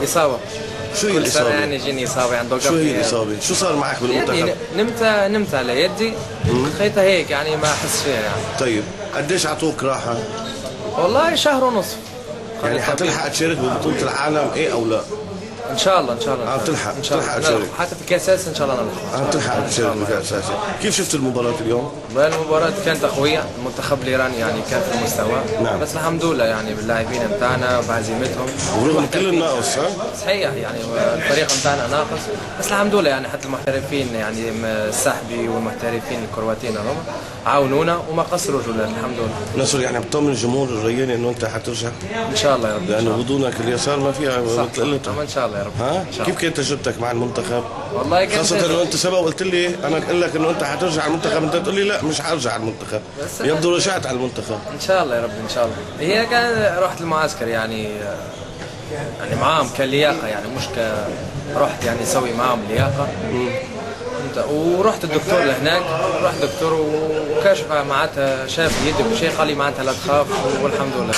اصابه. شو هي كل سنه الاصابه؟ يعني يجيني اصابه عند شو هي الاصابه؟ شو صار معك بالمنتخب؟ يعني نمت على يدي، خيتها هيك يعني ما احس فيها يعني. طيب قديش اعطوك راحه؟ والله شهر ونصف. يعني حتلحق تشارك ببطوله العالم ايه او لا؟ ان شاء الله ان شاء الله بتلحق ان شاء الله تشارك. حتى في كاس اسيا ان شاء الله نلحق. بتلحق تشارك بكاس اسيا. كيف شفت المباراه اليوم؟ المباراة كانت قوية، المنتخب الإيراني يعني كان في المستوى. نعم. بس الحمد لله يعني باللاعبين بتاعنا بعزيمتهم ورغم كل الناقص ها؟ صحيح يعني الفريق بتاعنا ناقص، بس الحمد لله يعني حتى المحترفين يعني السحبي والمحترفين الكرواتيين هم عاونونا وما قصروا جولات الحمد لله. نصر يعني بتطمن الجمهور الرياني انه انت حترجع؟ ان شاء الله يا رب. لانه غضونك اليسار ما فيها قلتها. ان شاء الله يا رب. ها؟ كيف كانت تجربتك مع المنتخب؟ والله كانت خاصة انه انت سبق قلت لي انا قلت لك انه انت حترجع على المنتخب، انت تقول لي لا مش حرجع على المنتخب. يبدو رجعت على المنتخب. ان شاء الله يا رب ان شاء الله. هي كان رحت المعسكر يعني معاهم كان لياقه يعني مش رحت يعني اسوي معاهم لياقه. ورحت الدكتور لهناك، رحت دكتور وكشف معناتها شاف يدي وشيء قال لي معناتها لا تخاف والحمد لله.